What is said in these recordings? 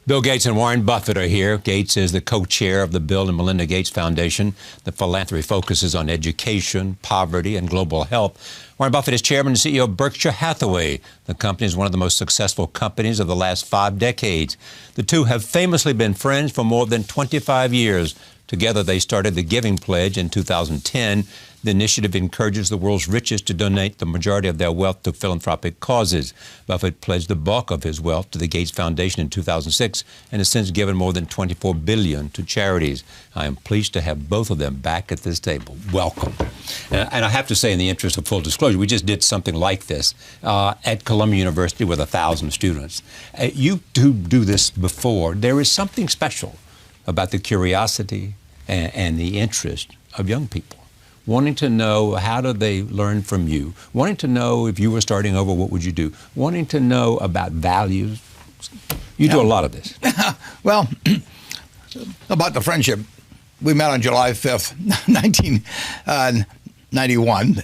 Bill Gates and Warren Buffett are here. Gates is the co-chair of the Bill and Melinda Gates Foundation. The philanthropy focuses on education, poverty, and global health. Warren Buffett is chairman and CEO of Berkshire Hathaway. The company is one of the most successful companies of the last 5 decades. The two have famously been friends for more than 25 years. Together, they started the Giving Pledge in 2010. The initiative encourages the world's richest to donate the majority of their wealth to philanthropic causes. Buffett pledged the bulk of his wealth to the Gates Foundation in 2006 and has since given more than $24 billion to charities. I am pleased to have both of them back at this table. Welcome. And I have to say, in the interest of full disclosure, we just did something like this at Columbia University with 1,000 students. You do this before. There is something special about the curiosity and the interest of young people, wanting to know how do they learn from you, wanting to know if you were starting over, what would you do, wanting to know about values. You do a lot of this. Well, about the friendship, we met on July 5th, 1991,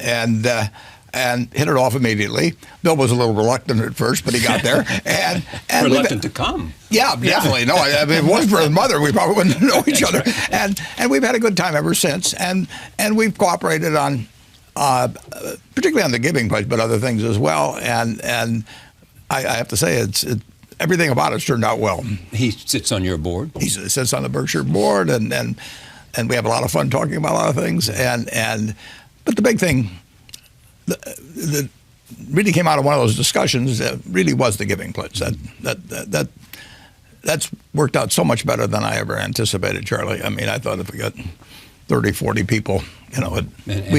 and hit it off immediately. Bill was a little reluctant at first, but he got there. And reluctant to come. Yeah, definitely. No, I mean, if it wasn't for his mother, we probably wouldn't know each other. And we've had a good time ever since. And we've cooperated on, particularly on the Giving Pledge, but other things as well. And I have to say, everything about it's turned out well. He sits on your board. He sits on the Berkshire board, and we have a lot of fun talking about a lot of things. But the big thing that really came out of one of those discussions really was the Giving Pledge. That's worked out so much better than I ever anticipated, Charlie. I mean, I thought if we got 30, 40 people, you know. And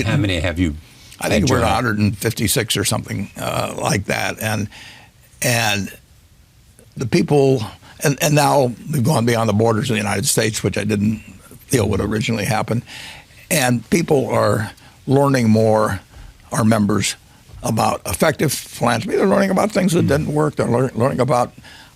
how many have you? I think we're 156 or something like that. And the people, and now we've gone beyond the borders of the United States, which I didn't feel would originally happen. And people are learning more, our members, about effective philanthropy. They're learning about things that didn't work. They're learning about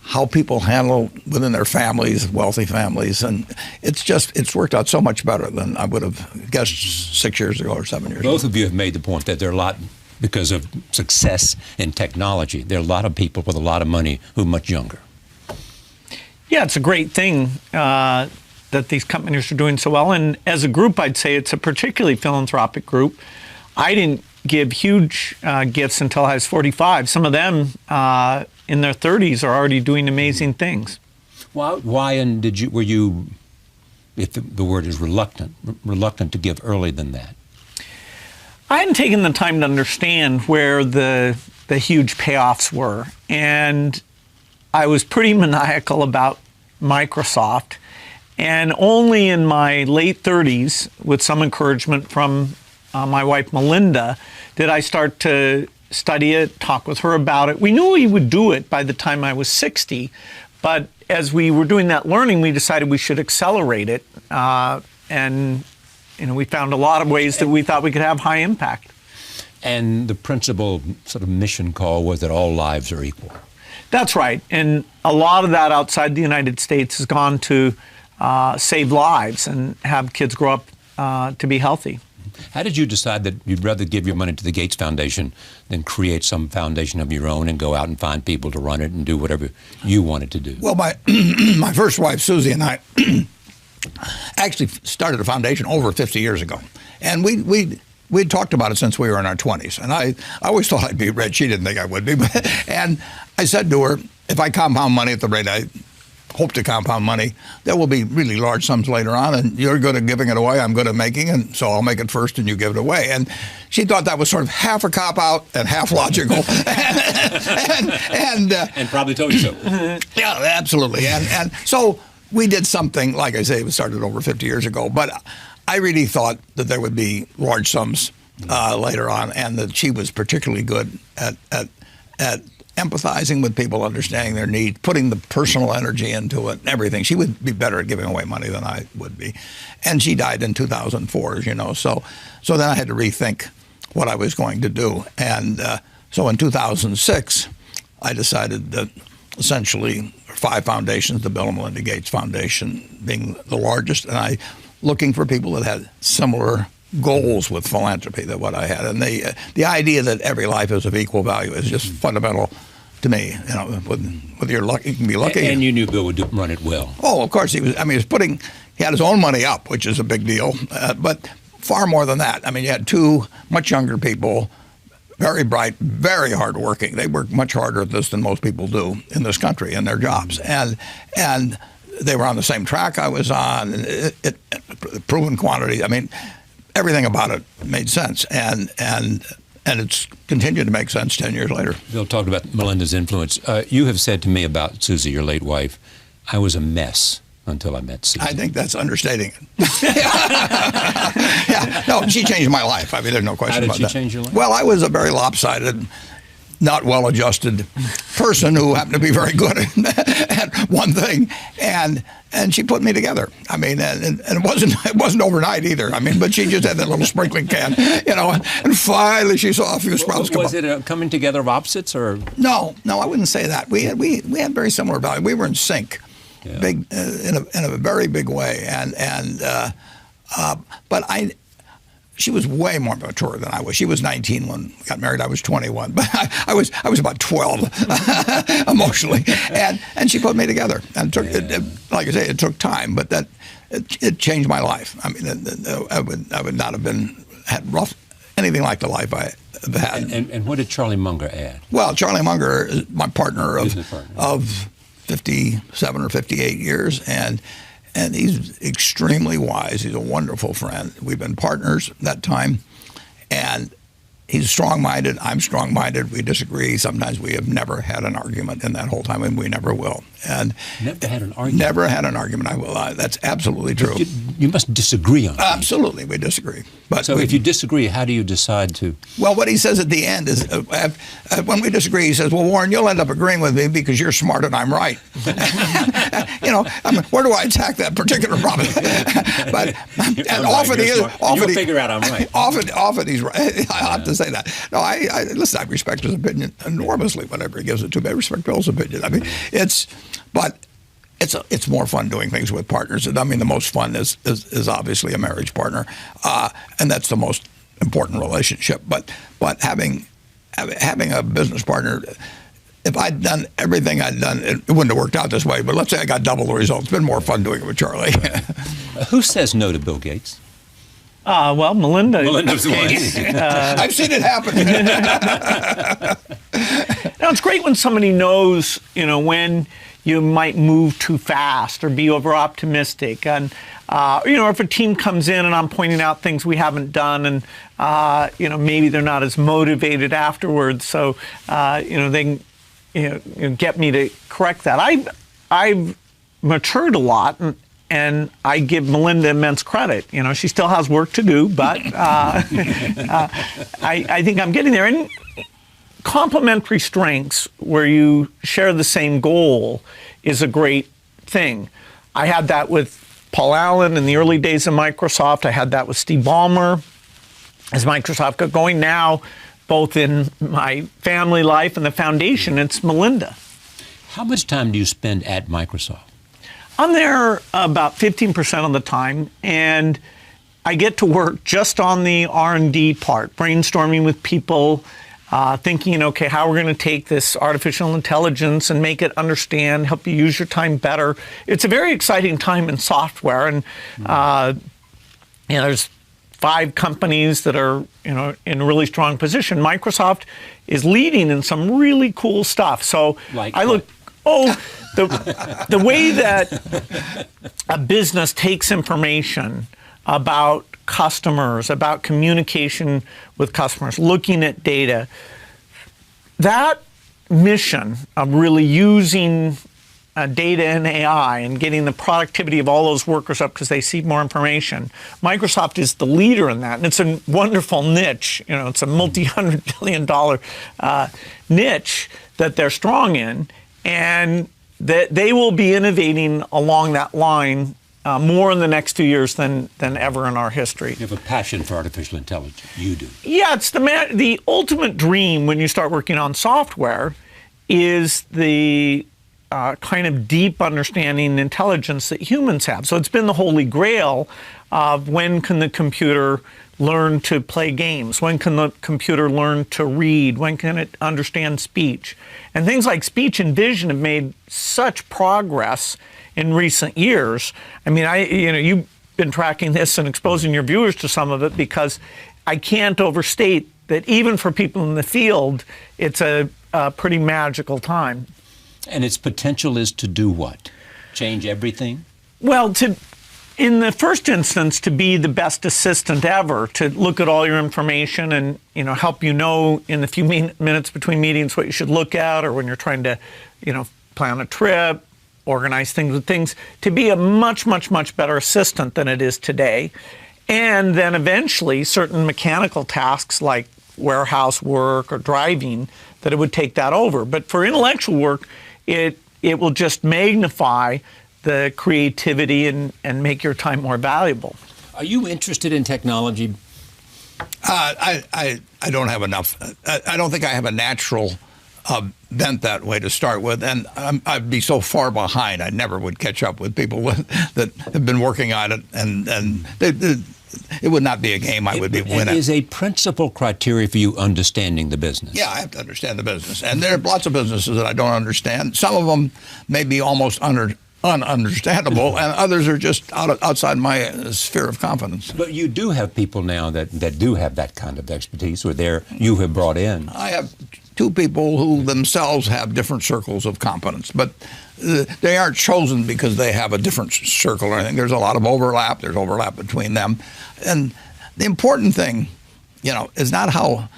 how people handle within their families, wealthy families. And it's worked out so much better than I would have guessed 6 years ago or 7 years ago. Both of you have made the point that there are a lot, because of success in technology, there are a lot of people with a lot of money who are much younger. Yeah, it's a great thing that these companies are doing so well. And as a group, I'd say it's a particularly philanthropic group. I didn't give huge gifts until I was 45. Some of them in their 30s are already doing amazing things. Why and were you, if the word is reluctant to give early than that? I hadn't taken the time to understand where the huge payoffs were. And I was pretty maniacal about Microsoft. And only in my late 30s, with some encouragement from my wife, Melinda, did I start to study it, talk with her about it. We knew we would do it by the time I was 60, but as we were doing that learning, we decided we should accelerate it. And we found a lot of ways that we thought we could have high impact. And the principal sort of mission call was that all lives are equal. That's right. And a lot of that outside the United States has gone to save lives and have kids grow up to be healthy. How did you decide that you'd rather give your money to the Gates Foundation than create some foundation of your own and go out and find people to run it and do whatever you wanted to do? Well, my first wife, Susie, and I actually started a foundation over 50 years ago. And we'd talked about it since we were in our 20s. And I always thought I'd be rich. She didn't think I would be. And I said to her, if I compound money at the rate I hope to compound money, there will be really large sums later on, and you're good at giving it away, I'm good at making it, so I'll make it first and you give it away. And she thought that was sort of half a cop-out and half logical. and probably told you so. Yeah, absolutely. And so we did something, like I say, it was started over 50 years ago, but I really thought that there would be large sums later on, and that she was particularly good at empathizing with people, understanding their needs, putting the personal energy into it, and everything. She would be better at giving away money than I would be. And she died in 2004, as you know. So then I had to rethink what I was going to do. And so in 2006, I decided that essentially 5 foundations, the Bill and Melinda Gates Foundation being the largest, and I looking for people that had similar goals with philanthropy than what I had. And the idea that every life is of equal value is just fundamental to me. Whether you're lucky, you can be lucky. And you knew Bill would run it well. Oh, of course he was. I mean, he had his own money up, which is a big deal. But far more than that. I mean, you had two much younger people, very bright, very hardworking. They work much harder at this than most people do in this country in their jobs, and they were on the same track I was on. It proven quantity. I mean, everything about it made sense, and it's continued to make sense 10 years later. Bill talked about Melinda's influence. You have said to me about Susie, your late wife, I was a mess until I met Susie. I think that's understating it. Yeah. No, she changed my life. I mean, there's no question about that. How did she change your life? Well, I was a very lopsided, not well-adjusted person who happened to be very good at one thing, and she put me together. I mean, and it wasn't overnight either. I mean, but she just had that little sprinkling can, and finally she saw a few sprouts come up. Was it a coming together of opposites, or? No, I wouldn't say that. We had very similar values. We were in sync. Yeah. Big in a very big way, but she was way more mature than I was. She was 19 when we got married. I was 21, but I was about 12 emotionally, and she put me together. And like I say, it took time, but it changed my life. I mean, I would not have had anything like the life I have had. And what did Charlie Munger add? Well, Charlie Munger is my partner of 57 or 58 years, and he's extremely wise. He's a wonderful friend. We've been partners that time, and he's strong-minded. I'm strong-minded. We disagree. Sometimes we have never had an argument in that whole time, and we never will. And never had an argument? Never had an argument. I will. That's absolutely true. You must disagree on it. Absolutely, we disagree. But so if you disagree, how do you decide to? Well, what he says at the end is, when we disagree, he says, well, Warren, you'll end up agreeing with me because you're smart and I'm right. I mean, where do I attack that particular problem? But often he is. You'll figure out I'm right. Often he's right. I have to say that. No, listen, I respect his opinion enormously, whenever he gives it to me. I respect Bill's opinion. I mean, it's more fun doing things with partners. I mean, the most fun is obviously a marriage partner, and that's the most important relationship. But having a business partner, if I'd done everything I'd done, it wouldn't have worked out this way. But let's say I got double the results. It's been more fun doing it with Charlie. Who says no to Bill Gates? Well, Melinda. Melinda's one. I've seen it happen. Now, it's great when somebody knows, when you might move too fast or be over-optimistic. And, if a team comes in and I'm pointing out things we haven't done and, maybe they're not as motivated afterwards. So, they can, get me to correct that. I've matured a lot, and I give Melinda immense credit. She still has work to do, but I think I'm getting there. And complementary strengths where you share the same goal is a great thing. I had that with Paul Allen in the early days of Microsoft. I had that with Steve Ballmer as Microsoft got going. Now, both in my family life and the foundation, it's Melinda. How much time do you spend at Microsoft? I'm there about 15% of the time, and I get to work just on the R&D part, brainstorming with people, thinking, okay, how we're going to take this artificial intelligence and make it understand, help you use your time better. It's a very exciting time in software, and there's 5 companies that are in a really strong position. Microsoft is leading in some really cool stuff. So the way that a business takes information about customers, about communication with customers, looking at data, that mission of really using data and AI and getting the productivity of all those workers up because they see more information, Microsoft is the leader in that. And it's a wonderful niche. It's a multi-$100 billion niche that they're strong in. And that they will be innovating along that line more in the next 2 years than ever in our history. You have a passion for artificial intelligence. You do. Yeah, it's the ultimate dream when you start working on software is the kind of deep understanding and intelligence that humans have. So it's been the holy grail of when can the computer learn to play games? When can the computer learn to read? When can it understand speech? And things like speech and vision have made such progress in recent years. I mean, you've been tracking this and exposing your viewers to some of it, because I can't overstate that even for people in the field, it's a pretty magical time. And its potential is to do what? Change everything? Well, in the first instance, to be the best assistant ever, to look at all your information and help in the few minutes between meetings what you should look at, or when you're trying to plan a trip, organize things, to be a much, much, much better assistant than it is today. And then eventually certain mechanical tasks like warehouse work or driving, that it would take that over. But for intellectual work, it will just magnify the creativity and make your time more valuable. Are you interested in technology? I don't have enough. I don't think I have a natural bent that way to start with, and I'd be so far behind. I never would catch up with people that have been working on it, and it would not be a game I would be winning. Is a principal criteria for you understanding the business? Yeah, I have to understand the business, and there are lots of businesses that I don't understand. Some of them may be almost ununderstandable, and others are just outside my sphere of confidence. But you do have people now that do have that kind of expertise, or you have brought in. I have two people who themselves have different circles of competence, but they aren't chosen because they have a different circle or anything. There's a lot of overlap. There's overlap between them. And the important thing, is not how.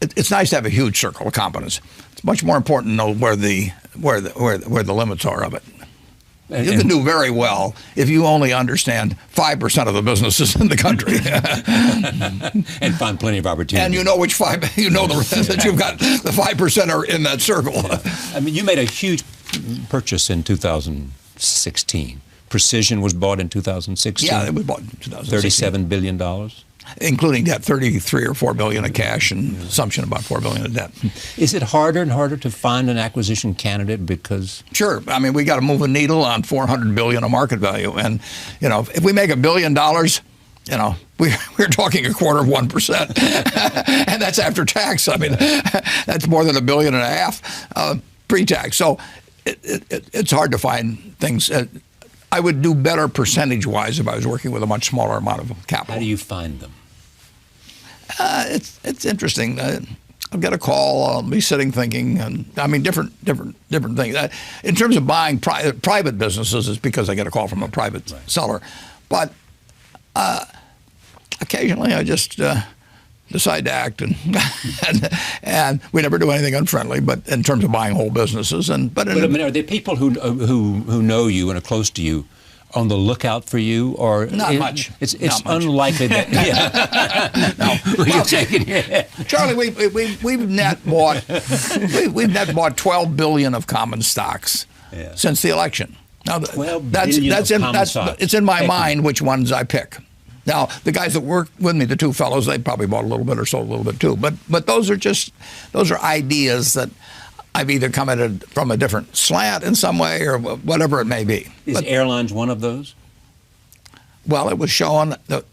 It's nice to have a huge circle of competence. It's much more important to know where the limits are of it. You can do very well if you only understand 5% of the businesses in the country, and find plenty of opportunities. And you know which five. That you've got the 5% are in that circle. Yeah. I mean, you made a huge purchase in 2016. Precision was bought in 2016. Yeah, it was bought in 2016. $37 billion. Including debt, 33 or 4 billion of cash, and assumption about 4 billion of debt. Is it harder and harder to find an acquisition candidate because? Sure. I mean, we got to move a needle on 400 billion of market value, and if we make $1 billion, we're talking 0.25%, and that's after tax. I mean, that's more than $1.5 billion pre-tax. So it's hard to find things. I would do better percentage-wise if I was working with a much smaller amount of capital. How do you find them? It's interesting. I'll get a call. I'll be sitting thinking, and I mean different things. In terms of buying private businesses, it's because I get a call from a private seller. But occasionally, I just decide to act, and we never do anything unfriendly. But in terms of buying whole businesses, but I mean, are there people who know you and are close to you on the lookout for you, or not much? It's unlikely that. Well, Charlie, we've net bought $12 billion of common stocks since the election. Now it's in my mind which ones I pick. Now, the guys that work with me, the two fellows, they probably bought a little bit or sold a little bit too. But those are ideas that I've either come at it from a different slant in some way or whatever it may be. Is airlines one of those? Well, it was shown. I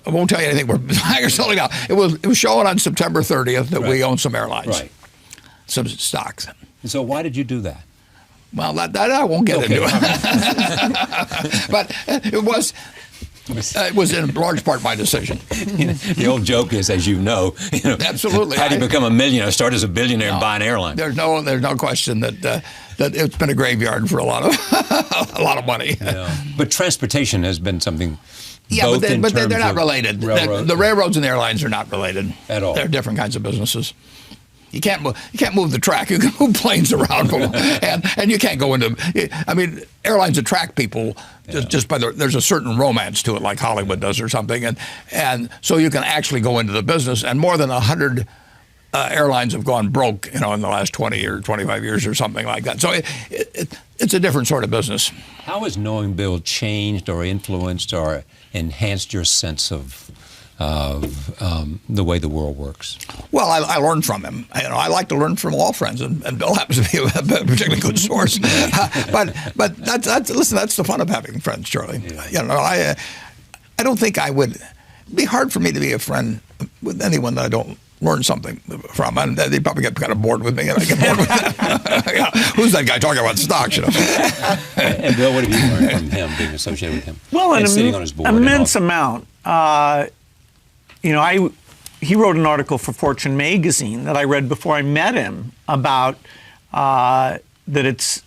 won't tell you anything. We're buying or selling now. It was shown on September 30th that we own some airlines, some stocks. And so, why did you do that? Well, that I won't get into. But it was in large part my decision. The old joke is, as you know, absolutely. How do you become a millionaire? Start as a billionaire and buy an airline. There's no question that it's been a graveyard for a lot of money. Yeah. But transportation has been something. Yeah, but they're not related. The railroads and the airlines are not related at all. They're different kinds of businesses. You can't move the track. You can move planes around, and you can't go into. I mean, airlines attract people just by there's a certain romance to it, like Hollywood does or something, and so you can actually go into the business. And more than 100 airlines have gone broke, in the last 20 or 25 years or something like that. So it's a different sort of business. How has knowing Bill changed or influenced or enhanced your sense of of the way the world works? Well, I learned from him. I like to learn from all friends, and Bill happens to be a particularly good source. But that's the fun of having friends, Charlie. Yeah. I don't think I would. It'd be hard for me to be a friend with anyone that I don't learn something from. And they probably get kind of bored with me, and I get bored with them. Who's that guy talking about stocks? And Bill, what have you learned from him, being associated with him? Well, sitting on his board immense amount. He wrote an article for Fortune magazine that I read before I met him about that it's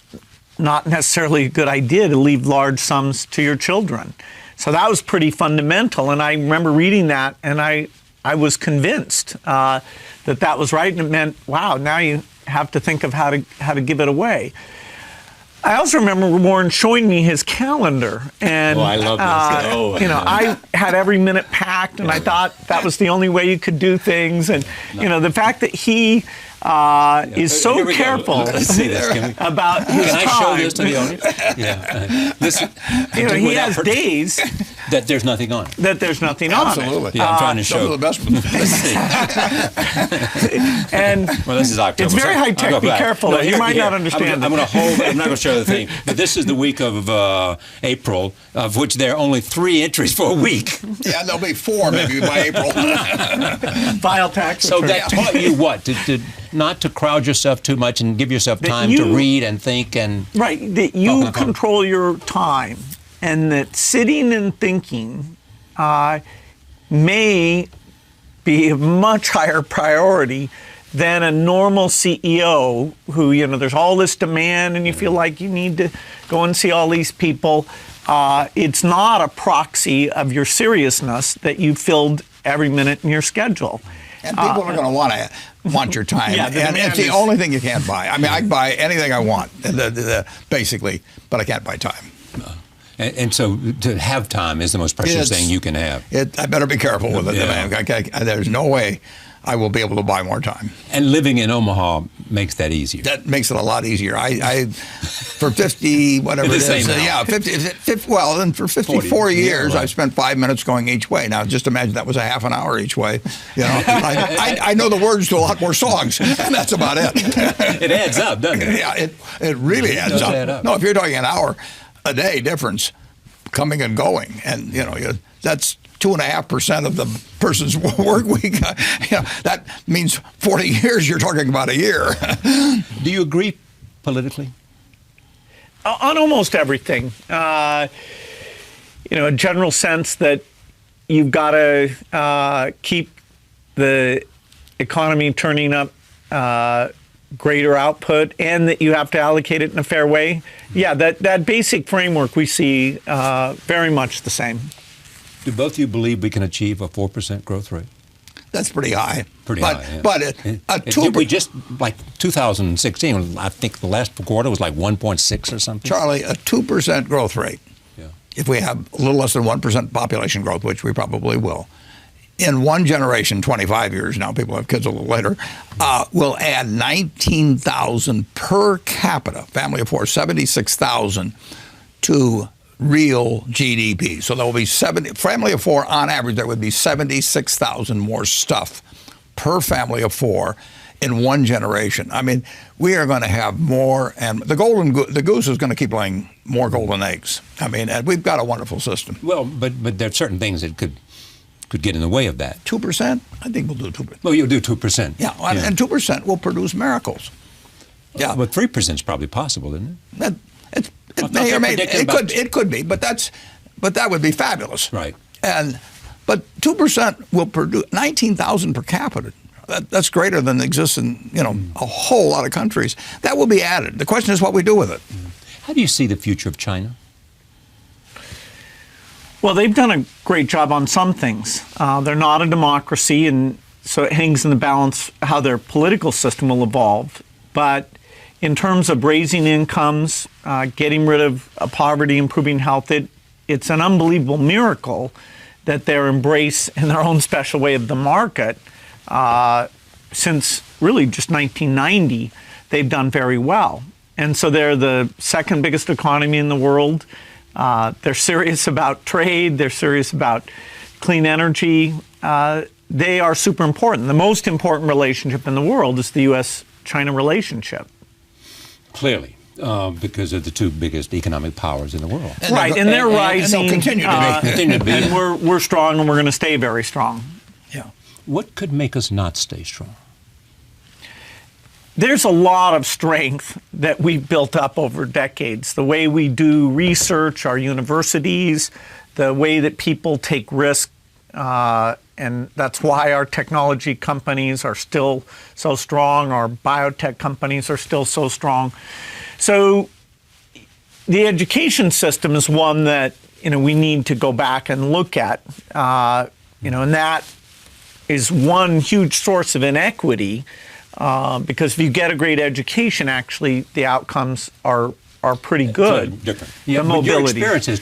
not necessarily a good idea to leave large sums to your children. So that was pretty fundamental, and I remember reading that, and I was convinced that was right, and it meant, wow, now you have to think of how to give it away. I also remember Warren showing me his calendar, and I love this. I had every minute packed, and I thought that was the only way you could do things. And the fact that he is so careful about his Can I show this to the audience? He has days that there's nothing on it. Absolutely. Yeah, I'm trying to show. The best one. And this is October. It's very high tech. Be careful. You might not understand. I'm going to hold. I'm not going to show the thing. But this is the week of April, of which there are only 3 entries for a week. Yeah, there'll be 4 maybe by April. File tax. So that taught you what? Not to crowd yourself too much and give yourself time to read and think and that you control your time, and that sitting and thinking may be a much higher priority than a normal CEO who, there's all this demand and you feel like you need to go and see all these people. It's not a proxy of your seriousness that you filled every minute in your schedule. And people are going to want your time. And it's the only thing you can't buy. I mean, I can buy anything I want, basically, but I can't buy time. And so to have time is the most precious thing you can have. I better be careful with it, man. There's no way I will be able to buy more time. And living in Omaha makes that easier. That makes it a lot easier. I for 50, whatever it is. Well, then for 54 years, I've spent 5 minutes going each way. Now, just imagine that was a half an hour each way. I know the words to a lot more songs, and that's about it. It adds up, doesn't it? Yeah, it really adds up. Add up. No, if you're talking an hour a day difference coming and going, and that's 2.5% of the person's work week. That means 40 years. You're talking about a year. Do you agree politically? On almost everything. A general sense that you've got to keep the economy turning up, greater output, and that you have to allocate it in a fair way. Yeah, that basic framework we see very much the same. Do both of you believe we can achieve a 4% growth rate? That's pretty high. High. But we just, like 2016, I think the last quarter was like 1.6 or something. Charlie, a 2% growth rate, if we have a little less than 1% population growth, which we probably will, in one generation, 25 years now, people have kids a little later, will add 19,000 per capita, family of 4, 76,000 to real GDP. So there will be family of 4 on average. There would be 76,000 more stuff per family of 4 in one generation. I mean, we are going to have more, and the goose is going to keep laying more golden eggs. I mean, and we've got a wonderful system. Well, but there are certain things that could get in the way of that. 2%? I think we'll do 2%. Well, you'll do 2%. Yeah, and 2% will produce miracles. Yeah, but 3% is probably possible, isn't it? It could be, but that would be fabulous. Right. But 2% will produce 19,000 per capita. That's greater than exists in a whole lot of countries. That will be added. The question is what we do with it. How do you see the future of China? Well, they've done a great job on some things. They're not a democracy, and so it hangs in the balance how their political system will evolve. But in terms of raising incomes, getting rid of poverty, improving health, it's an unbelievable miracle that their embrace in their own special way of the market, since really just 1990, they've done very well. And so they're the second biggest economy in the world. They're serious about trade. They're serious about clean energy, they are super important. The most important relationship in the world is the U.S.-China relationship. Clearly. Because of the two biggest economic powers in the world. Right, and they're rising. And they'll continue to be. And we're strong, and we're going to stay very strong. Yeah. What could make us not stay strong? There's a lot of strength that we've built up over decades. The way we do research, our universities, the way that people take risk, and that's why our technology companies are still so strong, our biotech companies are still so strong. So the education system is one that we need to go back and look at, and that is one huge source of inequity, because if you get a great education, actually the outcomes are pretty good. Totally different. Yeah, but your experience has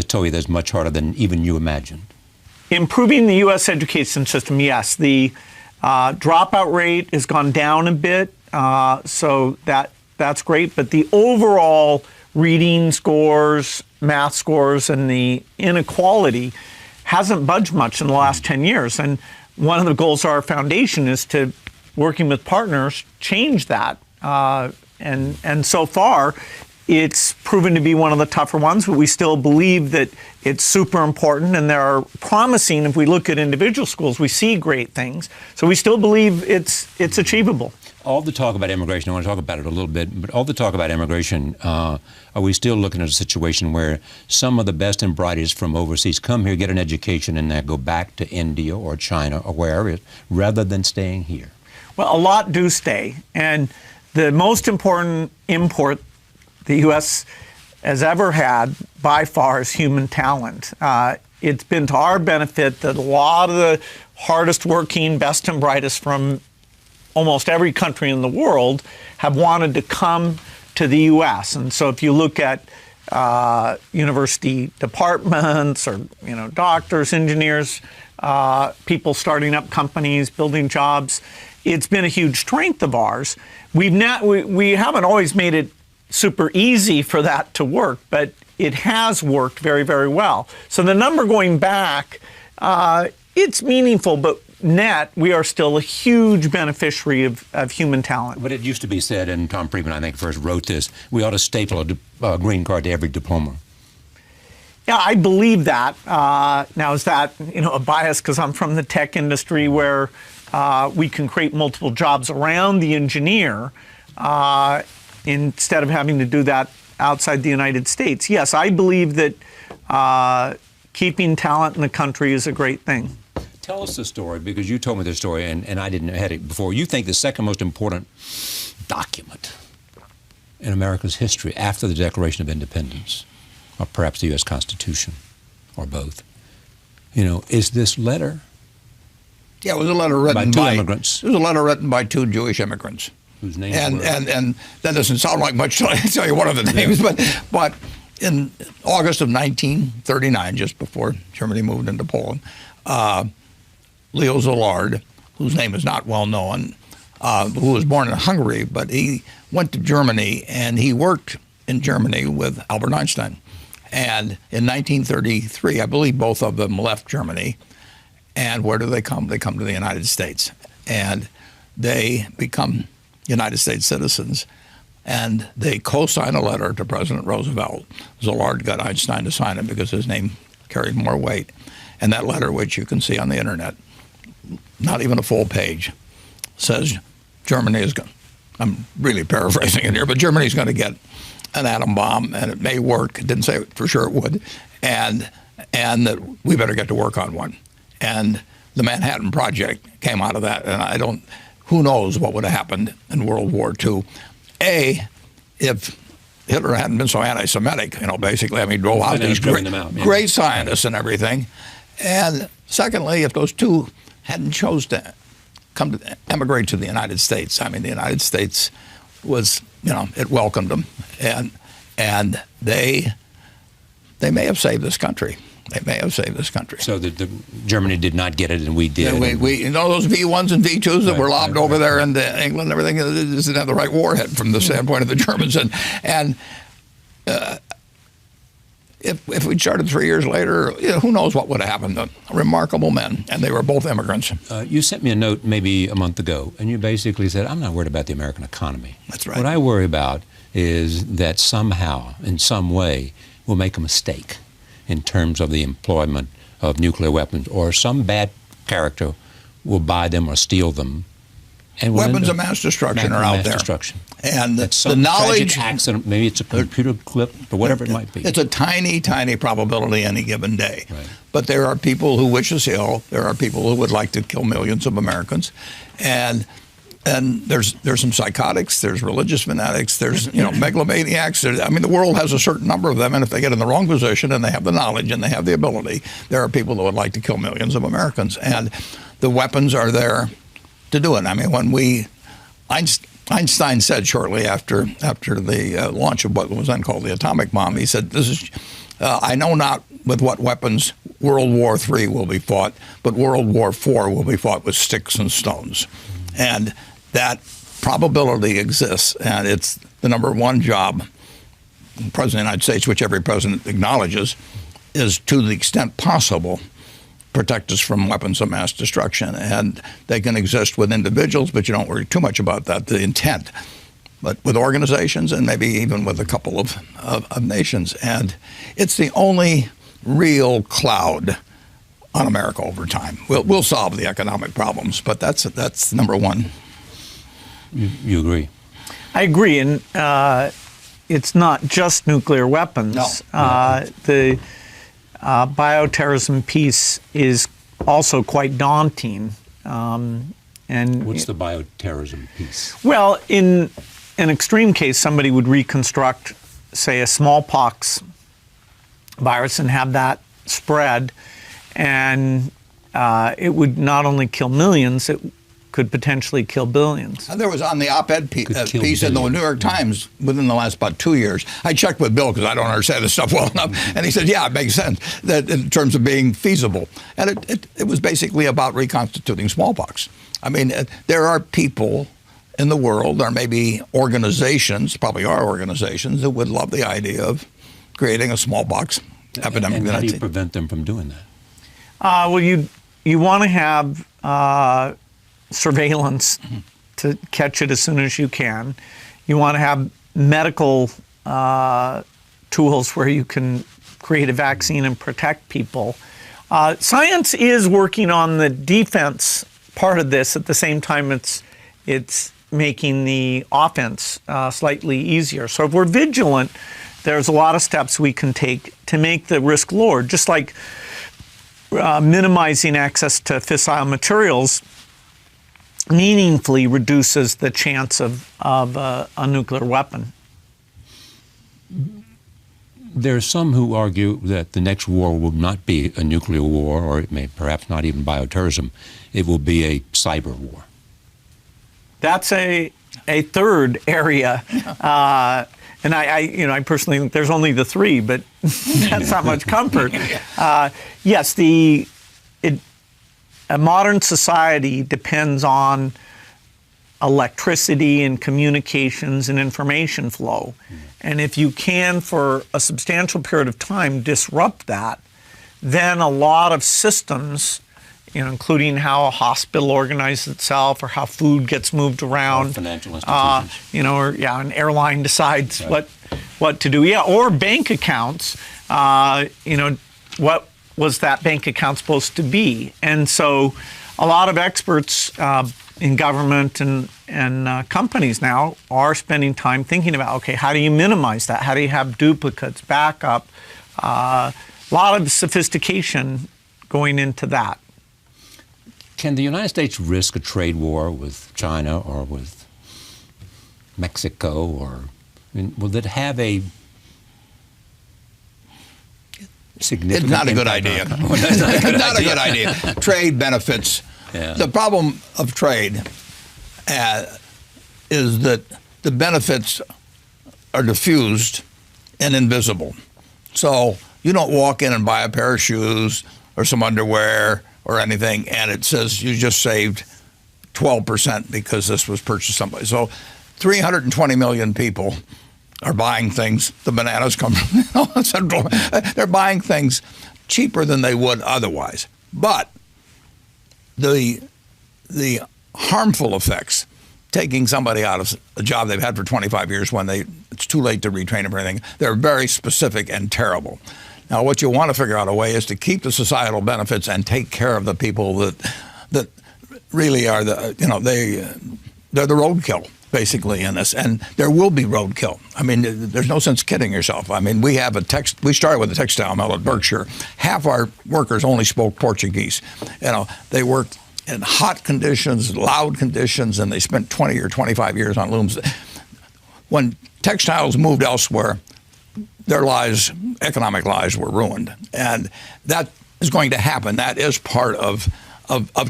told you that's much harder than even you imagined. Improving the U.S. education system, yes. The dropout rate has gone down a bit. So that's great, but the overall reading scores, math scores, and the inequality hasn't budged much in the last 10 years. And one of the goals of our foundation is to, working with partners, change that. And so far, it's proven to be one of the tougher ones, but we still believe that it's super important, and there are promising, if we look at individual schools, we see great things. So we still believe it's achievable. All the talk about immigration, I want to talk about it a little bit, but all the talk about immigration, are we still looking at a situation where some of the best and brightest from overseas come here, get an education, and then go back to India or China or wherever it is, rather than staying here? Well, a lot do stay, and the most important import the U.S. has ever had, by far, is human talent. It's been to our benefit that a lot of the hardest working, best and brightest from almost every country in the world have wanted to come to the U.S. And so if you look at university departments or doctors, engineers, people starting up companies, building jobs, it's been a huge strength of ours. We haven't always made it super easy for that to work, but it has worked very, very well. So the number going back, it's meaningful, but net, we are still a huge beneficiary of human talent. But it used to be said, and Tom Friedman, I think, first wrote this, we ought to staple a green card to every diploma. Yeah, I believe that. Now, is that a bias because I'm from the tech industry where we can create multiple jobs around the engineer instead of having to do that outside the United States? Yes, I believe that keeping talent in the country is a great thing. Tell us the story, because you told me the story, and I didn't have it before. You think the second most important document in America's history after the Declaration of Independence, or perhaps the U.S. Constitution, or both, is this letter? Yeah, it was a letter written by two immigrants. It was a letter written by two Jewish immigrants. Whose names were? And that doesn't sound like much, so I tell you one of the names, but in August of 1939, just before Germany moved into Poland, Leo Szilard, whose name is not well known, who was born in Hungary, but he went to Germany and he worked in Germany with Albert Einstein. And in 1933, I believe both of them left Germany. And where do they come? They come to the United States. And they become United States citizens. And they co-sign a letter to President Roosevelt. Szilard got Einstein to sign it because his name carried more weight. And that letter, which you can see on the internet, not even a full page, says Germany is going, I'm really paraphrasing it here, but Germany's going to get an atom bomb, and it may work. It didn't say for sure it would, and that we better get to work on one. And the Manhattan Project came out of that, and who knows what would have happened in World War II. If Hitler hadn't been so anti-Semitic, basically, he drove out these great scientists and everything. And secondly, if those two hadn't chose to emigrate to the United States, the United States was, it welcomed them, and they may have saved this country. They may have saved this country. So Germany did not get it, and we did. Yeah, we those V1s and V2s that were lobbed over there into England and everything, this didn't have the right warhead from the standpoint of the Germans. And if we'd started 3 years later, who knows what would have happened. Remarkable men, and they were both immigrants. You sent me a note maybe a month ago, and you basically said, I'm not worried about the American economy. That's right. What I worry about is that somehow, in some way, we'll make a mistake in terms of the employment of nuclear weapons, or some bad character will buy them or steal them. And weapons of mass destruction are out there. Destruction. And the knowledge, accident, maybe it's a computer clip or whatever it might be. It's a tiny, tiny probability any given day. Right. But there are people who wish us ill. There are people who would like to kill millions of Americans, and there's some psychotics. There's religious fanatics. There's megalomaniacs. The world has a certain number of them, and if they get in the wrong position and they have the knowledge and they have the ability, there are people that would like to kill millions of Americans, and the weapons are there to do it. When Einstein said shortly after the launch of what was then called the atomic bomb, he said, I know not with what weapons World War III will be fought, but World War IV will be fought with sticks and stones. And that probability exists, and it's the number one job the President of the United States, which every president acknowledges, is to the extent possible protect us from weapons of mass destruction. And they can exist with individuals, but you don't worry too much about that, the intent. But with organizations and maybe even with a couple of nations. And it's the only real cloud on America over time. We'll solve the economic problems, but that's number one. You agree? I agree, and it's not just nuclear weapons. No. The bioterrorism piece is also quite daunting. And what's the bioterrorism piece? Well, in an extreme case, somebody would reconstruct, say, a smallpox virus and have that spread, and it would not only kill millions, it could potentially kill billions. And there was on the op-ed piece in the New York Times within the last about 2 years. I checked with Bill because I don't understand this stuff well enough, and he said, yeah, it makes sense that in terms of being feasible. And it was basically about reconstituting smallpox. There are people in the world, or maybe organizations, probably are organizations, that would love the idea of creating a smallpox epidemic. And how do you prevent them from doing that? Well, you want to have surveillance to catch it as soon as you can. You want to have medical tools where you can create a vaccine and protect people. Science is working on the defense part of this. At the same time, it's making the offense slightly easier. So if we're vigilant, there's a lot of steps we can take to make the risk lower, just like minimizing access to fissile materials meaningfully reduces the chance of a nuclear weapon. There are some who argue that the next war will not be a nuclear war, or it may perhaps not even bioterrorism. It will be a cyber war. That's a third area. And I personally think there's only the three, but that's not much comfort. Yes, a modern society depends on electricity and communications and information flow. And if you can, for a substantial period of time, disrupt that, then a lot of systems, including how a hospital organizes itself or how food gets moved around, or financial institutions, or an airline decides what to do, or bank accounts, what was that bank account supposed to be? And so a lot of experts in government and companies now are spending time thinking about, okay, how do you minimize that? How do you have duplicates, backup? A lot of sophistication going into that. Can the United States risk a trade war with China or with Mexico? Or will it have a significant It's not a good idea. Not a good idea. Trade benefits. Yeah. The problem of trade is that the benefits are diffused and invisible. So you don't walk in and buy a pair of shoes or some underwear or anything, and it says you just saved 12% because this was purchased somebody. So 320 million people are buying things. The bananas come from Central. They're buying things cheaper than they would otherwise. But the harmful effects, taking somebody out of a job they've had for 25 years when it's too late to retrain them or anything, they're very specific and terrible. Now, what you want to figure out a way is to keep the societal benefits and take care of the people that really are they're the roadkill, basically, in this. And there will be roadkill. I mean, there's no sense kidding yourself. I mean, we started with a textile mill at Berkshire. Half our workers only spoke Portuguese. They worked in hot conditions, loud conditions, and they spent 20 or 25 years on looms. When textiles moved elsewhere, their lives, economic lives, were ruined. And that is going to happen. That is part of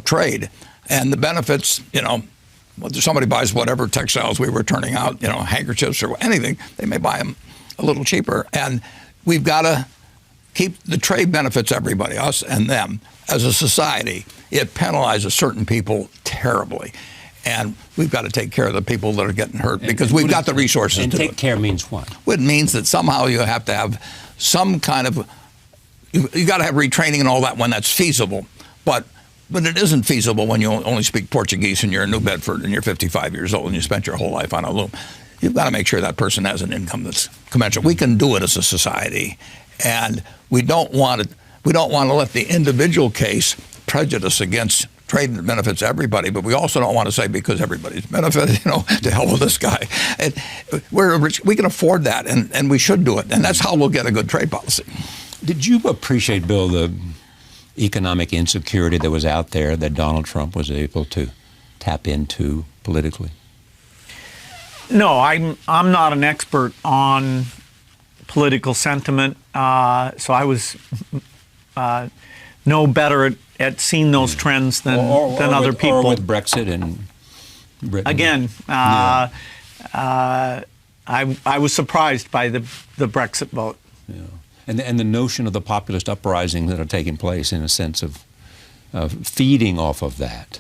trade. And the benefits, somebody buys whatever textiles we were turning out, handkerchiefs or anything, they may buy them a little cheaper. And we've got to keep the trade benefits everybody, us and them. As a society, it penalizes certain people terribly. And we've got to take care of the people that are getting hurt because we've got the resources to do it. And take care means what? It means that somehow you have to have some kind of, you got to have retraining and all that when that's feasible. But it isn't feasible when you only speak Portuguese and you're in New Bedford and you're 55 years old and you spent your whole life on a loom. You've got to make sure that person has an income that's commensurate. We can do it as a society, and we don't want to let the individual case prejudice against trade that benefits everybody, but we also don't want to say because everybody's benefited, to hell with this guy. We're rich, we can afford that, and we should do it, and that's how we'll get a good trade policy. Did you appreciate, Bill, the economic insecurity that was out there that Donald Trump was able to tap into politically? No, I'm not an expert on political sentiment, so I was no better at seeing those trends than other people. Or with Brexit and Britain. Again, I was surprised by the Brexit vote. Yeah. And the notion of the populist uprisings that are taking place in a sense of feeding off of that.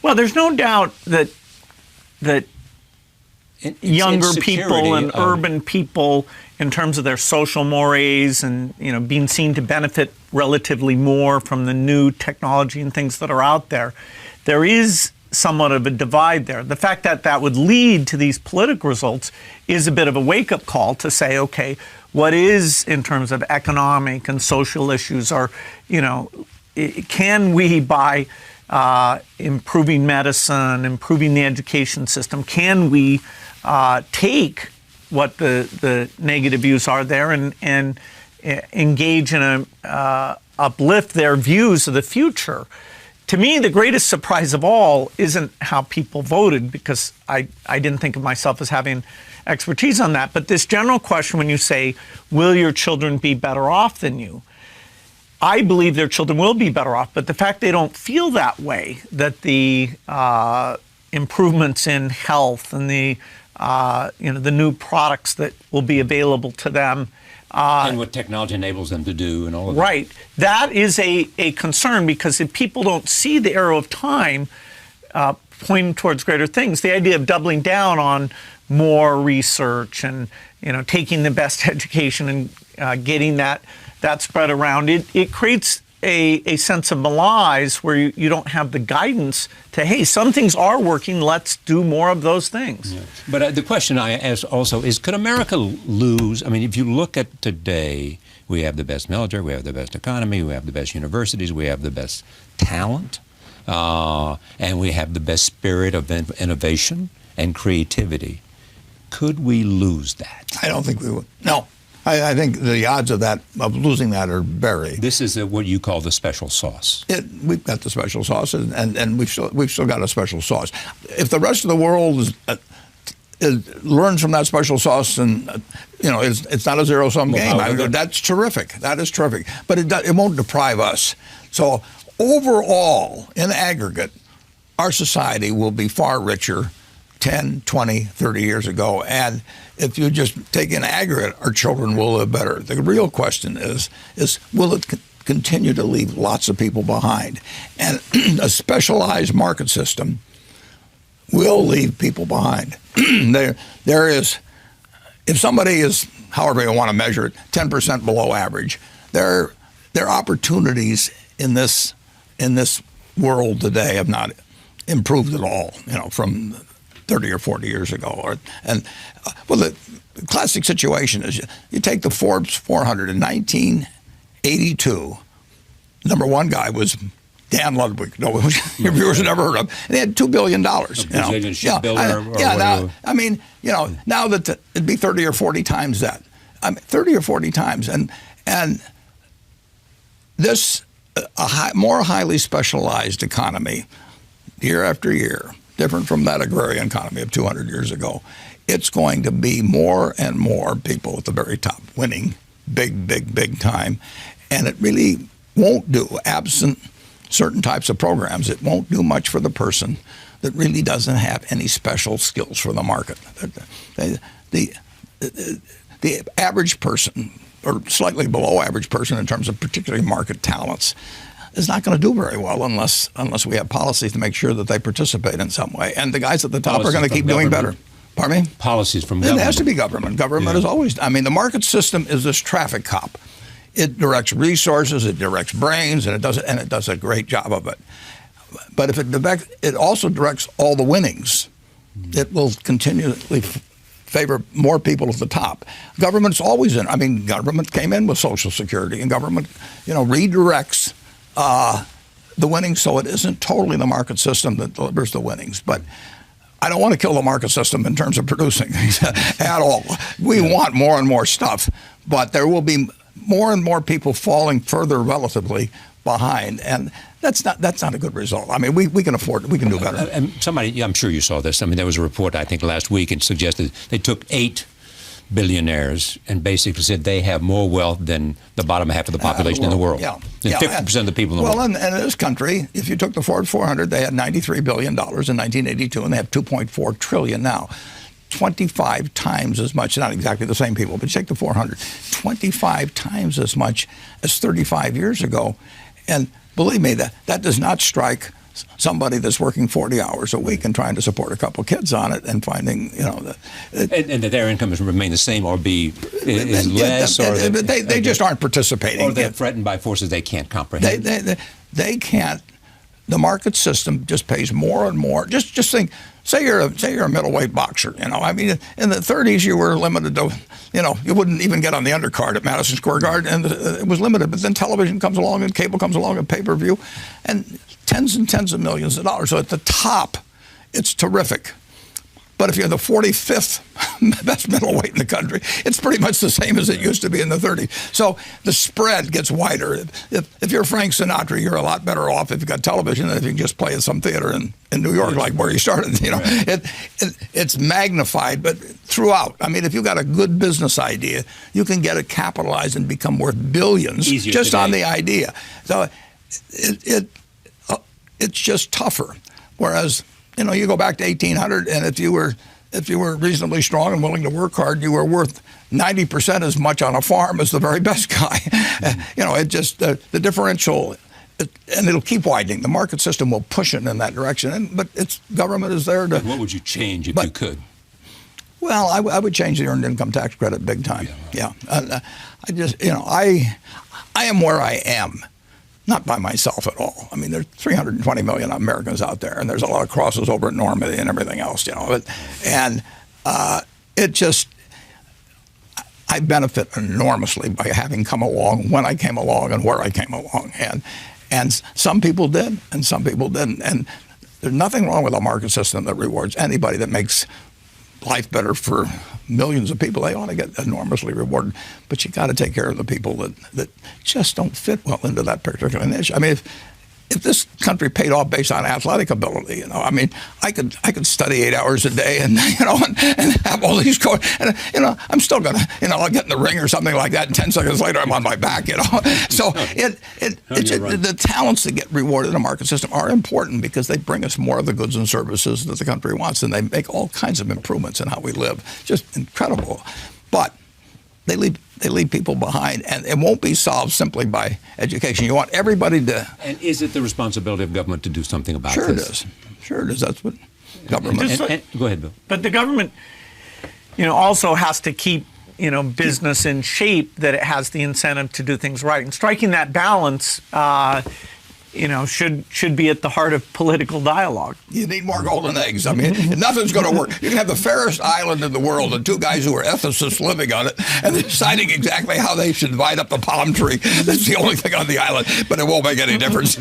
Well, there's no doubt that younger people and urban people, in terms of their social mores and being seen to benefit relatively more from the new technology and things that are out there, there is somewhat of a divide there. The fact that that would lead to these political results is a bit of a wake-up call to say, okay, what is, in terms of economic and social issues, or can we, by improving medicine, improving the education system, can we take what the negative views are there and engage in uplift their views of the future? To me, the greatest surprise of all isn't how people voted, because I didn't think of myself as having expertise on that. But this general question, when you say, will your children be better off than you? I believe their children will be better off, but the fact they don't feel that way, that the improvements in health and the new products that will be available to them, and what technology enables them to do and all of that. Right. That is a concern, because if people don't see the arrow of time pointing towards greater things, the idea of doubling down on more research and taking the best education and getting that spread around, it creates a sense of malaise where you don't have the guidance to, hey, some things are working, let's do more of those things. Yeah. But the question I ask also is, could America lose? I mean, if you look at today, we have the best military, we have the best economy, we have the best universities, we have the best talent, and we have the best spirit of innovation and creativity. Could we lose that? I don't think we would. No. I think the odds of losing that are very. This is what you call the special sauce. We've got the special sauce, and we've still got a special sauce. If the rest of the world learns from that special sauce, and it's not a zero-sum game. That's terrific. That is terrific. But it won't deprive us. So overall, in aggregate, our society will be far richer 10, 20, 30 years ago. And if you just take in aggregate, our children will live better. The real question is will it continue to leave lots of people behind? And a specialized market system will leave people behind. There is, if somebody is, however you want to measure it, 10% below average, their opportunities in this world today have not improved at all, from 30 or 40 years ago. The classic situation is you take the Forbes 400 in 1982. Number one guy was Dan Ludwig. No, your viewers have never heard of. And he had $2 billion. Brazilian shipbuilder. Now that it'd be 30 or 40 times that. 30 or 40 times, and this more highly specialized economy, year after year, different from that agrarian economy of 200 years ago. It's going to be more and more people at the very top winning big time, and it really won't do, absent certain types of programs, it won't do much for the person that really doesn't have any special skills for the market. The average person, or slightly below average person in terms of particularly market talents, is not going to do very well unless we have policies to make sure that they participate in some way. And the guys at the top are going to keep doing better. Pardon me? Policies from government. It has to be government. Government is always, the market system is this traffic cop. It directs resources, it directs brains, and it does a great job of it. But if it also directs all the winnings, it will continually favor more people at the top. Government's always in. Government came in with Social Security, and government, redirects the winnings, so it isn't totally the market system that delivers the winnings. But I don't want to kill the market system in terms of producing things at all. We want more and more stuff, but there will be more and more people falling further relatively behind, and that's not a good result. We can afford it. We can do better. And somebody, I'm sure you saw this. There was a report, I think, last week, and suggested they took 8 billionaires and basically said they have more wealth than the bottom half of the population in the world. Yeah. 50% of the people in the world. Well, and in this country, if you took the Forbes 400, they had $93 billion in 1982, and they have $2.4 trillion now. 25 times as much, not exactly the same people, but take the 400, 25 times as much as 35 years ago. And believe me, that does not strike somebody that's working 40 hours a week and trying to support a couple kids on it and finding, and that their income has remained the same or is less, or they just aren't participating. Or they're threatened by forces they can't comprehend. They can't. The market system just pays more and more. Just think. Say you're a middleweight boxer. In the 30s you were limited to, you wouldn't even get on the undercard at Madison Square Garden, and it was limited. But then television comes along, and cable comes along, and pay-per-view, and tens of millions of dollars. So at the top, it's terrific. But if you're the 45th best middleweight in the country, it's pretty much the same as it used to be in the 30s. So the spread gets wider. If you're Frank Sinatra, you're a lot better off if you've got television than if you can just play at some theater in New York, like where you started. Right. It's magnified, but throughout. If you've got a good business idea, you can get it capitalized and become worth billions just on the idea. So it's just tougher. Whereas, you go back to 1800, and if you were reasonably strong and willing to work hard, you were worth 90% as much on a farm as the very best guy. It just the differential, and it'll keep widening. The market system will push it in that direction. But government is there to. And what would you change if you could? Well, I would change the earned income tax credit big time. Yeah. I am where I am. Not by myself at all. There's 320 million Americans out there, and there's a lot of crosses over at Normandy and everything else, I benefit enormously by having come along when I came along and where I came along, and some people did, and some people didn't. And there's nothing wrong with a market system that rewards anybody that makes life better for millions of people. They ought to get enormously rewarded. But you got to take care of the people that just don't fit well into that particular niche. If this country paid off based on athletic ability, I could study 8 hours a day and and have all these and I'm still gonna I'll get in the ring or something like that, and 10 seconds later I'm on my back. So the talents that get rewarded in a market system are important because they bring us more of the goods and services that the country wants, and they make all kinds of improvements in how we live. Just incredible, but they leave people behind, and it won't be solved simply by education. You want everybody to. And is it the responsibility of government to do something about this? It is. Sure it is. That's what government. Go ahead, Bill. But the government, also has to keep, business in shape, that it has the incentive to do things right. And striking that balance, should be at the heart of political dialogue. You need more golden eggs. I mean, nothing's going to work. You can have the fairest island in the world and two guys who are ethicists living on it and deciding exactly how they should divide up the palm tree. That's the only thing on the island, but it won't make any difference.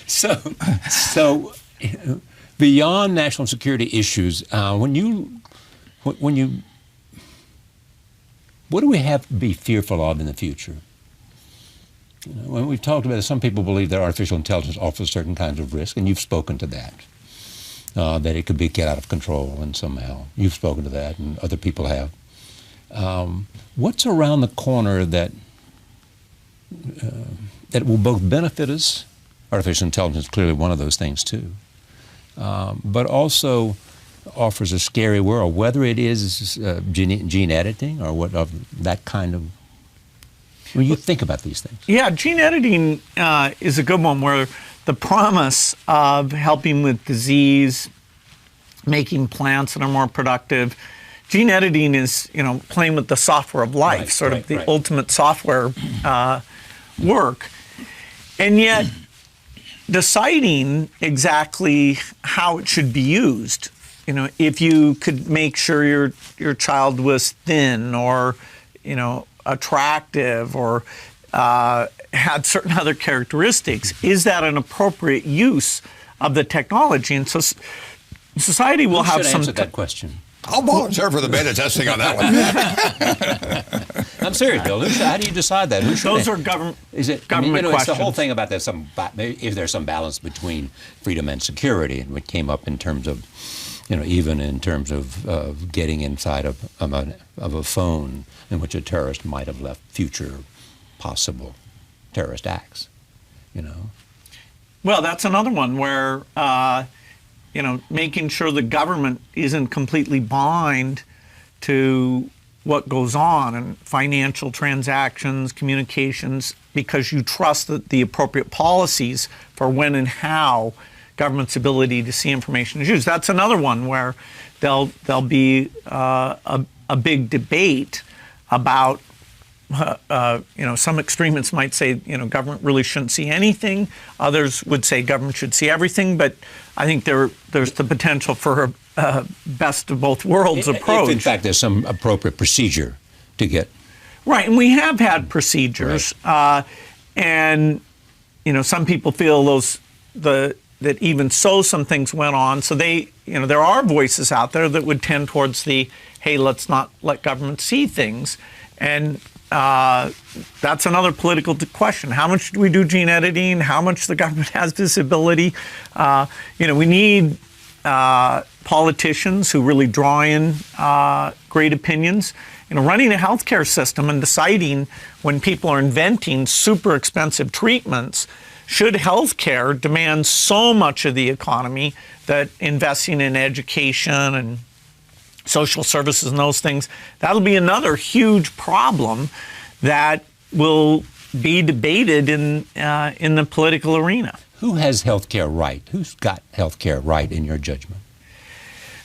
So beyond national security issues, what do we have to be fearful of in the future? When we've talked about it, some people believe that artificial intelligence offers certain kinds of risk, and you've spoken to that, that it could get out of control and somehow. You've spoken to that, and other people have. What's around the corner that will both benefit us? Artificial intelligence is clearly one of those things too, but also offers a scary world, whether it is gene editing or what of that kind of. When you think about these things. Yeah, gene editing is a good one, where the promise of helping with disease, making plants that are more productive. Gene editing is, playing with the software of life, of the ultimate software work. And yet, deciding exactly how it should be used. If you could make sure your child was thin or, attractive or had certain other characteristics, is that an appropriate use of the technology? And so society will have some. Answer that question. I'll volunteer for the beta testing on that one. I'm serious, Bill. How do you decide that? Those are government. Is it government questions? It's the whole thing about that. If there's some balance between freedom and security, and what came up in terms of, even in terms of getting inside of a phone in which a terrorist might have left future possible terrorist acts, Well, that's another one where, making sure the government isn't completely blind to what goes on in financial transactions, communications, because you trust that the appropriate policies for when and how government's ability to see information is used. That's another one where there'll be a big debate about, some extremists might say, government really shouldn't see anything. Others would say government should see everything. But I think there's the potential for a best of both worlds approach. If in fact there's some appropriate procedure to get. Right, and we have had procedures. Right. And, some people feel that even so some things went on. So there are voices out there that would tend towards hey, let's not let government see things. And that's another political question. How much do we do gene editing? How much the government has visibility? We need politicians who really draw in great opinions. Running a healthcare system and deciding when people are inventing super expensive treatments, should healthcare demand so much of the economy that investing in education and social services and those things, that'll be another huge problem that will be debated in the political arena. Who has healthcare right? Who's got healthcare right in your judgment?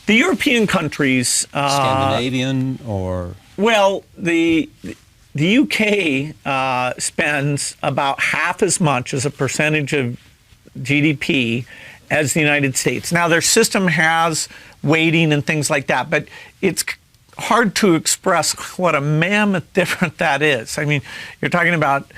The European countries. Scandinavian or? Well, the UK spends about half as much as a percentage of GDP as the United States. Now, their system has weighting and things like that, but it's hard to express what a mammoth difference that is. I mean, you're talking about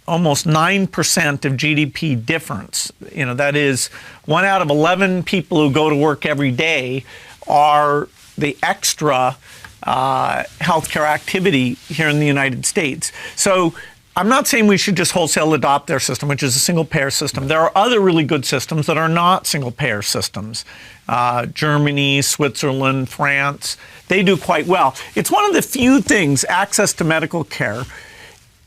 almost 9% of GDP difference. That is 1 out of 11 people who go to work every day are the extra healthcare activity here in the United States. So I'm not saying we should just wholesale adopt their system, which is a single-payer system. There are other really good systems that are not single-payer systems. Germany, Switzerland, France, they do quite well. It's one of the few things, access to medical care,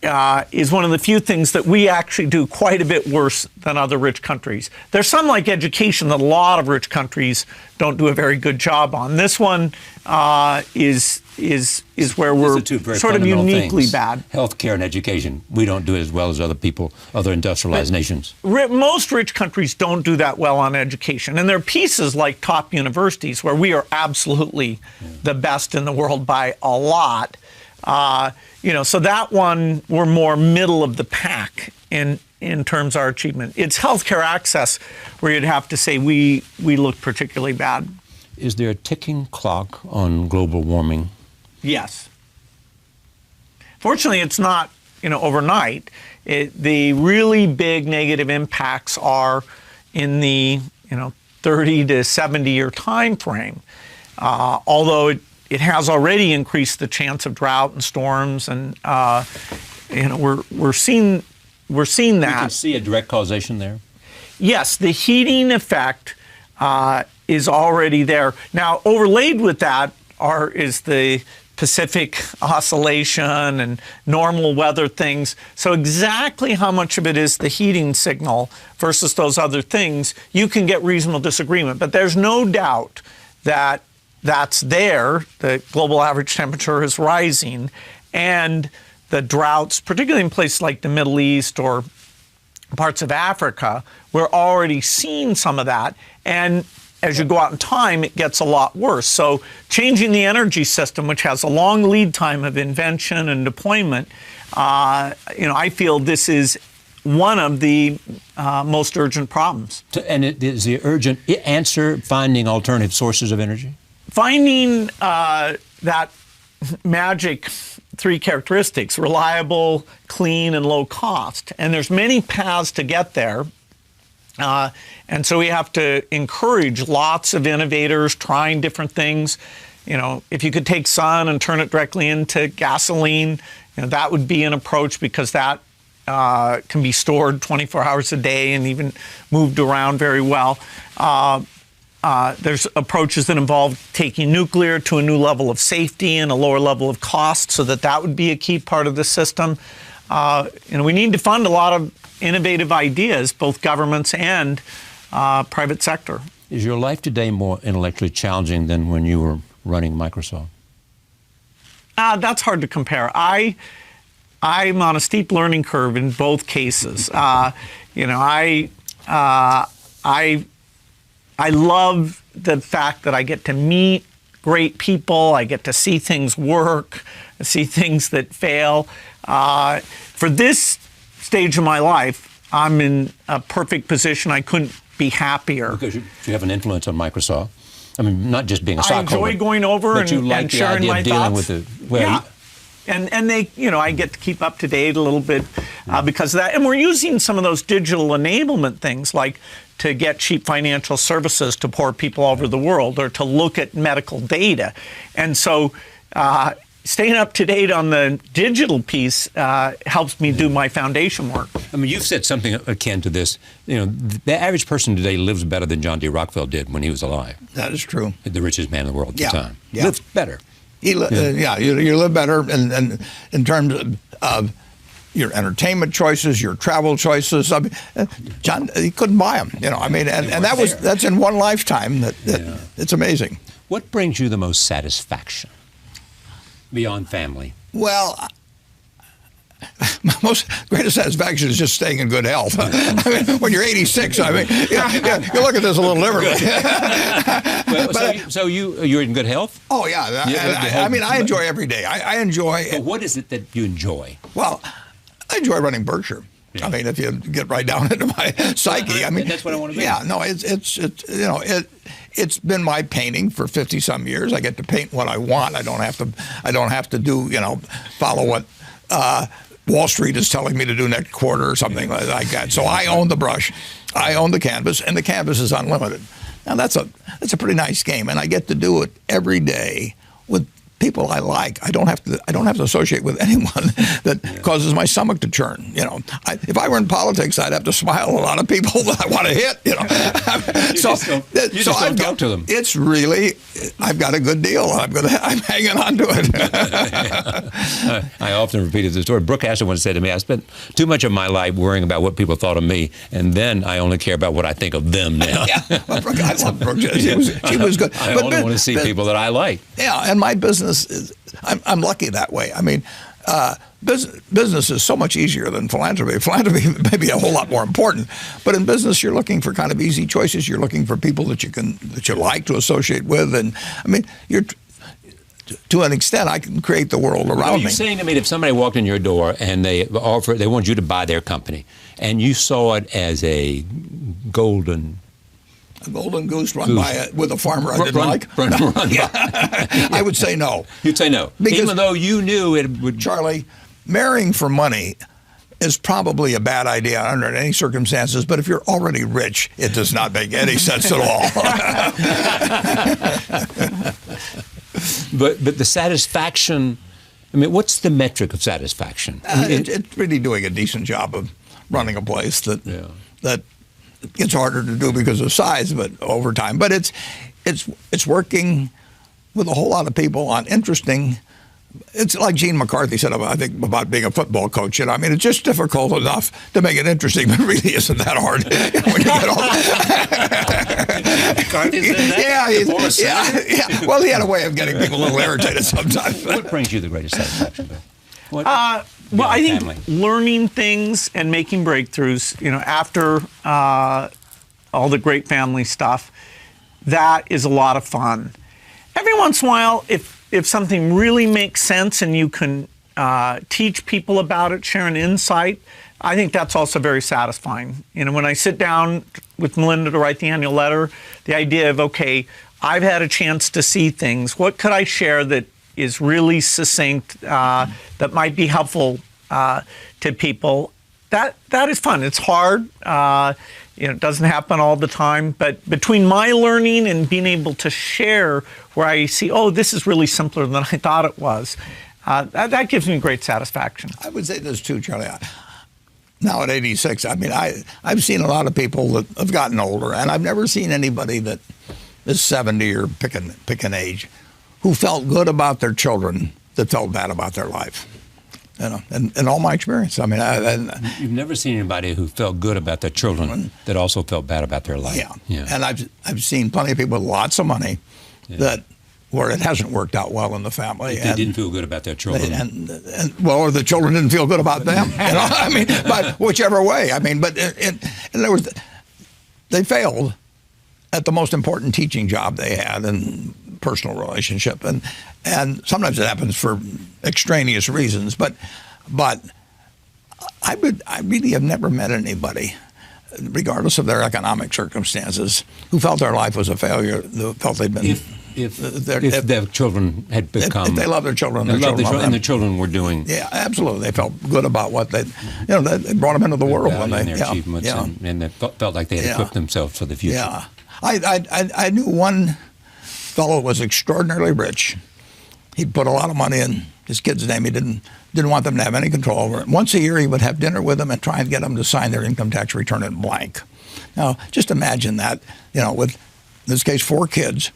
is one of the few things that we actually do quite a bit worse than other rich countries. There's some like education that a lot of rich countries don't do a very good job on. This one is where we're sort of uniquely bad. Healthcare and education, we don't do it as well as other people, other industrialized nations. Most rich countries don't do that well on education. And there are pieces like top universities where we are absolutely the best in the world by a lot. So that one, we're more middle of the pack in terms of our achievement. It's healthcare access where you'd have to say we look particularly bad. Is there a ticking clock on global warming? Yes. Fortunately, it's not, overnight. The really big negative impacts are in the, 30 to 70 year time frame. Although it has already increased the chance of drought and storms, and we're seeing that. You can see a direct causation there. Yes, the heating effect is already there. Now, overlaid with that is the Pacific oscillation and normal weather things. So exactly how much of it is the heating signal versus those other things, you can get reasonable disagreement. But there's no doubt that that's there. The global average temperature is rising, and the droughts, particularly in places like the Middle East or parts of Africa, we're already seeing some of that. And as you go out in time, it gets a lot worse. So changing the energy system, which has a long lead time of invention and deployment, I feel this is one of the most urgent problems. And is the urgent answer finding alternative sources of energy? Finding that magic three characteristics: reliable, clean, and low cost. And there's many paths to get there. And so we have to encourage lots of innovators trying different things. If you could take sun and turn it directly into gasoline, that would be an approach, because that can be stored 24 hours a day and even moved around very well. There's approaches that involve taking nuclear to a new level of safety and a lower level of cost, so that would be a key part of the system. We need to fund a lot of innovative ideas, both governments and private sector. Is your life today more intellectually challenging than when you were running Microsoft? That's hard to compare. I'm on a steep learning curve in both cases. I love the fact that I get to meet great people. I get to see things work, see things that fail. For this stage of my life, I'm in a perfect position. I couldn't be happier. Because you have an influence on Microsoft. I mean, not just being a stockholder. I enjoy going over and sharing my thoughts. Yeah. And they, I get to keep up to date a little bit because of that. And we're using some of those digital enablement things, like to get cheap financial services to poor people all over the world, or to look at medical data. And so staying up to date on the digital piece helps me do my foundation work. I mean, you've said something akin to this. The average person today lives better than John D. Rockefeller did when he was alive. That is true. The richest man in the world at the time. Yeah. Lives better. You live better, and in terms of your entertainment choices, your travel choices. I mean, John, he couldn't buy them. And that's in one lifetime. It's amazing. What brings you the most satisfaction beyond family? Well, my greatest satisfaction is just staying in good health. I mean, when you're 86, you look at this a little differently. You're in good health? Oh, yeah. I enjoy every day. I enjoy. But what is it that you enjoy? Well, I enjoy running Berkshire. Yeah. I mean, if you get right down into my psyche, that's what I want to be. Yeah, no, it's been my painting for 50 some years. I get to paint what I want. I don't have to do follow what Wall Street is telling me to do next quarter or something like that. So I own the brush, I own the canvas, and the canvas is unlimited. Now that's a pretty nice game, and I get to do it every day with people I like. I don't have to associate with anyone that causes my stomach to churn. You know, if I were in politics, I'd have to smile at a lot of people that I want to hit. You know, you just don't talk to them. It's really, I've got a good deal. I'm hanging on to it. I often repeated the story. Brooke Astor once said to me, "I spent too much of my life worrying about what people thought of me, and then I only care about what I think of them now." Yeah, well, Brooke, I love Brooke. She was good. I only want to see people that I like. Yeah, and my business is, I'm lucky that way. I mean, business is so much easier than philanthropy. Philanthropy may be a whole lot more important, but in business, you're looking for kind of easy choices. You're looking for people that you like to associate with, and I mean, to an extent, I can create the world around me. You're saying to me, if somebody walked in your door and they want you to buy their company, and you saw it as a golden goose run by with a farmer I didn't like. I would say no. You'd say no, because even though you knew it would. Charlie, marrying for money is probably a bad idea under any circumstances, but if you're already rich, it does not make any sense at all. But the satisfaction, I mean, what's the metric of satisfaction? It's really doing a decent job of running a place that it's harder to do because of size, but over time. But it's working with a whole lot of people on interesting. It's like Gene McCarthy said about being a football coach. You know, I mean, it's just difficult enough to make it interesting, but it really isn't that hard. When you get all McCarthy said that? Yeah. Well, he had a way of getting people a little irritated sometimes. What brings you the greatest satisfaction, Bill? Well, I think learning things and making breakthroughs, you know, after all the great family stuff, that is a lot of fun. Every once in a while, if something really makes sense and you can teach people about it, share an insight, I think that's also very satisfying. You know, when I sit down with Melinda to write the annual letter, the idea of, okay, I've had a chance to see things. What could I share that is really succinct, that might be helpful to people? That is fun. It's hard. You know, it doesn't happen all the time. But between my learning and being able to share where I see, oh, this is really simpler than I thought it was, that gives me great satisfaction. I would say this too, Charlie. Now at 86, I mean, I've seen a lot of people that have gotten older, and I've never seen anybody that is 70 or pick an age who felt good about their children that felt bad about their life. You know, in all my experience. I mean, you've never seen anybody who felt good about their children that also felt bad about their life. Yeah. And I've seen plenty of people with lots of money where it hasn't worked out well in the family. They didn't feel good about their children. Or the children didn't feel good about them. You know, I mean, but whichever way. I mean, but in other words, they failed at the most important teaching job they had in personal relationship, and sometimes it happens for extraneous reasons. But I really have never met anybody, regardless of their economic circumstances, who felt their life was a failure. Who felt they'd been if their children had become if they love their children, and the children were doing. Yeah, absolutely. They felt good about what they brought them into the world when they their achievements and they felt like they had equipped themselves for the future. Yeah, I knew one fellow was extraordinarily rich. He'd put a lot of money in his kid's name. He didn't want them to have any control over it. Once a year, he would have dinner with them and try and get them to sign their income tax return in blank. Now, just imagine that, you know, with, in this case, 4 kids,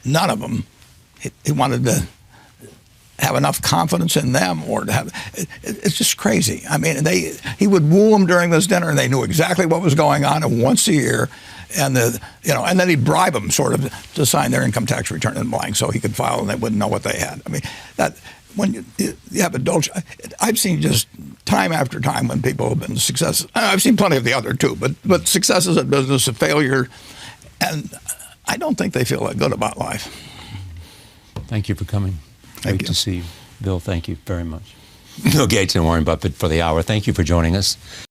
none of them, he wanted to have enough confidence in them or to have, it's just crazy. I mean, he would woo them during this dinner and they knew exactly what was going on, and once a year, and then he'd bribe them sort of to sign their income tax return in blank so he could file and they wouldn't know what they had. I mean, that when you have adults, I've seen just time after time when people have been successes. I've seen plenty of the other too, but successes in business, a failure, and I don't think they feel that good about life. Thank you for coming. Thank Great you. to see you. Bill, thank you very much. Bill Gates and Warren Buffett for the hour. Thank you for joining us.